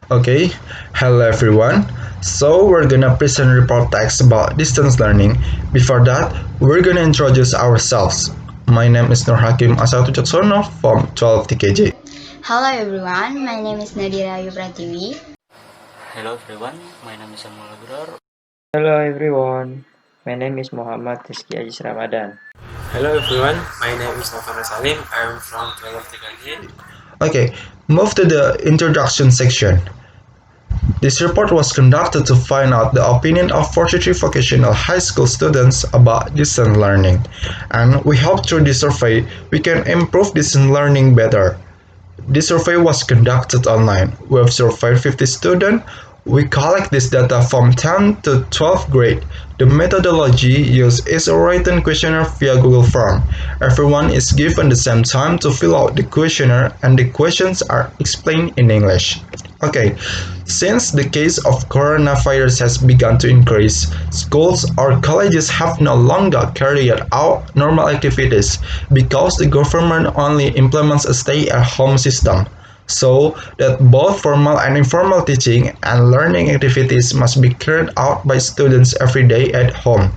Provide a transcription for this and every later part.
Okay, hello everyone. So we're gonna present report text about distance learning. Before that, we're gonna introduce ourselves. My name is Nurhakim As'ad W from 12 TKJ. Hello everyone, my name is Nadira Ayu P. Hello everyone, my name is Ulil Abror. Hello everyone, my name is Muhammad Rizki Aziz Ramadan. Hello everyone, my name is Noveindra Salim. I am from 12 TKJ. Okay, move to the introduction section. This report was conducted to find out the opinion of 43 vocational high school students about distance learning. And we hope through this survey we can improve distance learning better. This survey was conducted online. We have surveyed 50 students. We collect this data from 10 to 12th grade. The methodology used is a written questionnaire via Google Form. Everyone is given the same time to fill out the questionnaire and the questions are explained in English. Okay, since the case of coronavirus has begun to increase, schools or colleges have no longer carried out normal activities because the government only implements a stay-at-home system, so that both formal and informal teaching and learning activities must be carried out by students every day at home.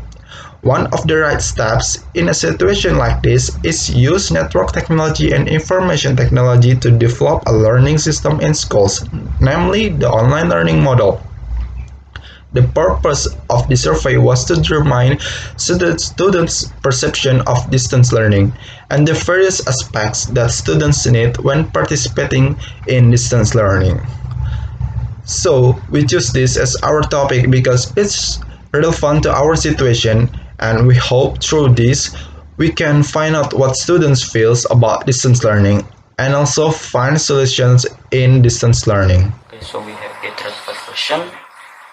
One of the right steps in a situation like this is use network technology and information technology to develop a learning system in schools, namely the online learning model. The purpose of the survey was to determine students' perception of distance learning and the various aspects that students need when participating in distance learning. So we choose this as our topic because it's relevant to our situation, and we hope through this we can find out what students feels about distance learning and also find solutions in distance learning. Okay, so we have gathered 5 questions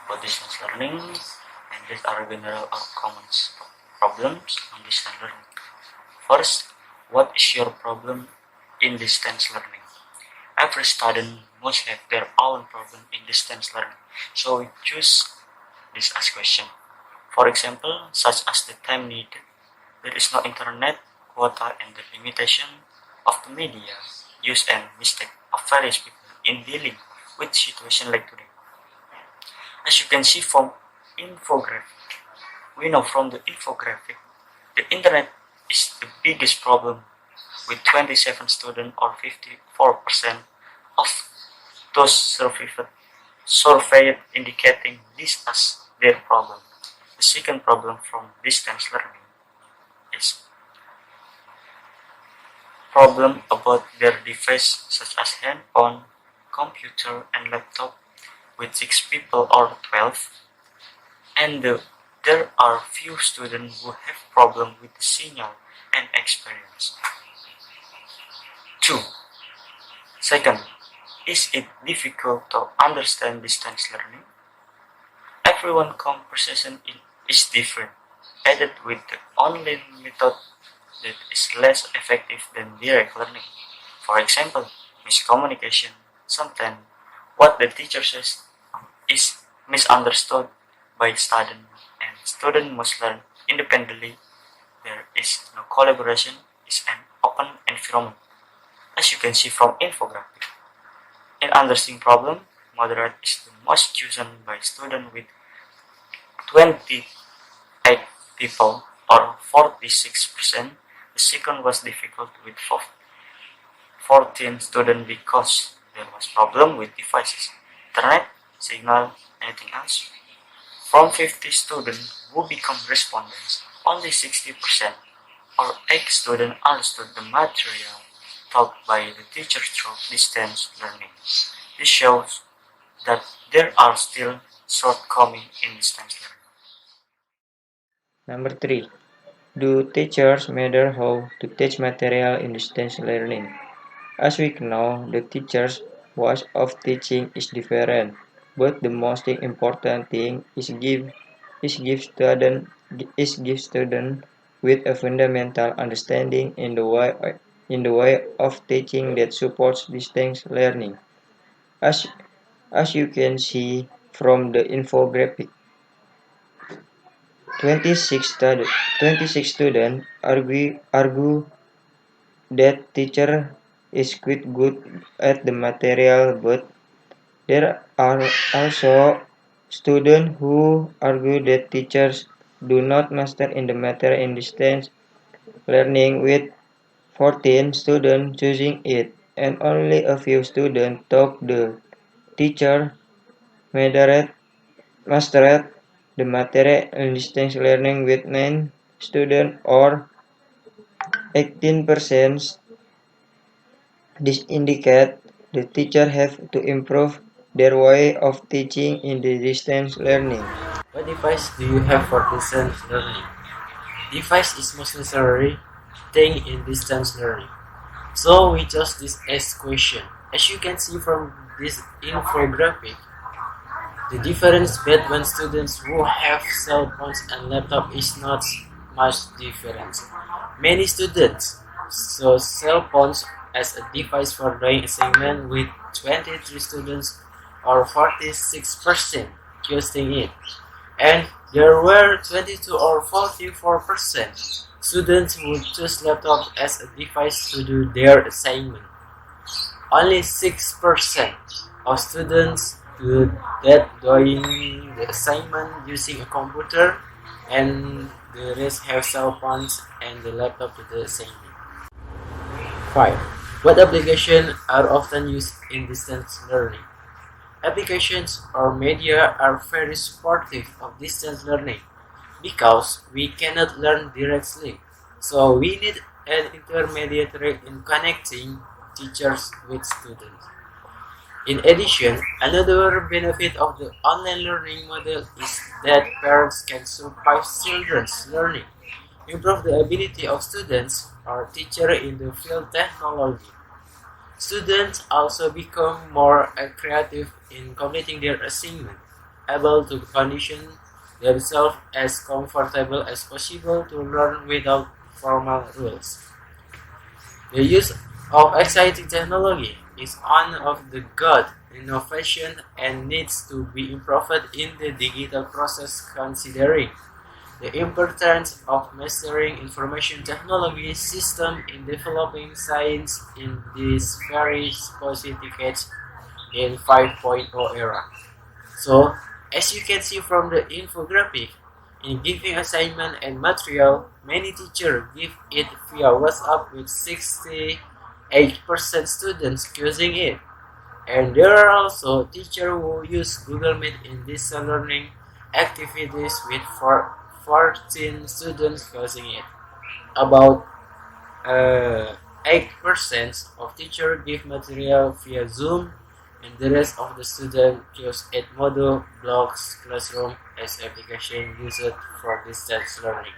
about distance learning, and these are general or common problems on distance learning. First, what is your problem in distance learning? Every student must have their own problem in distance learning, so we choose this as question. For example, such as the time needed, there is no internet quota and the limitation of the media use and mistake of various people in dealing with situation like today. As you can see from infographic, we know from the infographic, the internet is the biggest problem with 27 students or 54% of those surveyed indicating this as their problem. The second problem from distance learning is problem about their device such as handphone, computer and laptop with 6 people or 12, and there are few students who have problem with the signal and experience. 2. Second, is it difficult to understand distance learning? Everyone conversation is different, added with the online method that is less effective than direct learning. For example, miscommunication. Sometimes what the teacher says is misunderstood by student, and student must learn independently. There is no collaboration, it's an open environment. As you can see from infographic. In understanding problem, moderate is the most chosen by student with 28 people or 46%. The second was difficult with 14 students because there was problem with devices, internet, signal, anything else. From 50 students who become respondents, only 60% or 8 students understood the material taught by the teacher through distance learning. This shows that there are still shortcomings in distance learning. Number 3. Do teachers matter how to teach material in distance learning? As we know, the teacher's way of teaching is different, but the most important thing is give student with a fundamental understanding in the way of teaching that supports distance learning. As as you can see from the infographic, 26 students argue that teacher is quite good at the material, There are also students who argue that teachers do not master in the matter in distance learning, with 14 students choosing it, and only a few students thought the teacher mastered the material in distance learning, with 9 students or 18%. This indicates the teacher have to improve their way of teaching in the distance learning. What device do you have for distance learning? Device is most necessary thing in distance learning. So we chose this as question. As you can see from this infographic, the difference between students who have cell phones and laptop is not much difference. Many students saw cell phones as a device for doing assignment, with 23 students or 46% using it, and there were 22 or 44% students who choose laptop as a device to do their assignment. Only 6% of students do that doing the assignment using a computer, and the rest have cell phones and the laptop to the assignment. 5. What applications are often used in distance learning? Applications or media are very supportive of distance learning because we cannot learn directly, so we need an intermediary in connecting teachers with students. In addition, another benefit of the online learning model is that parents can supervise children's learning, improve the ability of students or teachers in the field technology. Students also become more creative in completing their assignment, able to condition themselves as comfortable as possible to learn without formal rules. The use of exciting technology is one of the good innovation and needs to be improved in the digital process, considering the importance of mastering information technology system in developing science in this very sophisticated in 5.0 era. So, as you can see from the infographic, in giving assignment and material, many teachers give it via WhatsApp, with 68% students using it. And there are also teachers who use Google Meet in distance learning activities, with 14 students using it. About 8% of teachers give material via Zoom, and the rest of the students use Edmodo, Blogs, Classroom as application used for distance learning.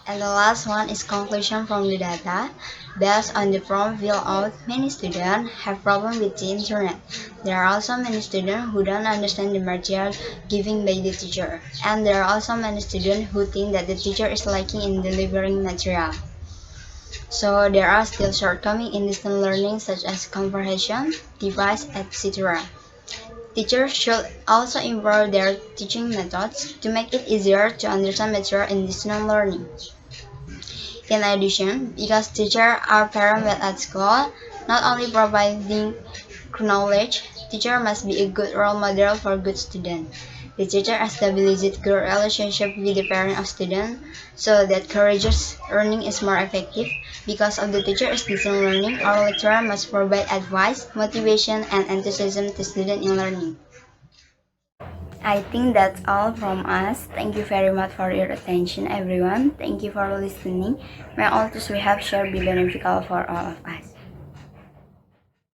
And the last one is conclusion from the data. Based on the form filled out, many students have problems with the internet. There are also many students who don't understand the material given by the teacher. And there are also many students who think that the teacher is lacking in delivering material. So there are still shortcomings in distance learning, such as comprehension, device, etc. Teachers should also improve their teaching methods to make it easier to understand material in distance learning. In addition, because teachers are paramount at school, not only providing knowledge, teacher must be a good role model for good students. The teacher establishes good relationship with the parent of student, so that courageous learning is more effective. Because of the teacher is distance learning, our lecturer must provide advice, motivation, and enthusiasm to students in learning. I think that's all from us. Thank you very much for your attention, everyone. Thank you for listening. May all this we have shared be beneficial for all of us.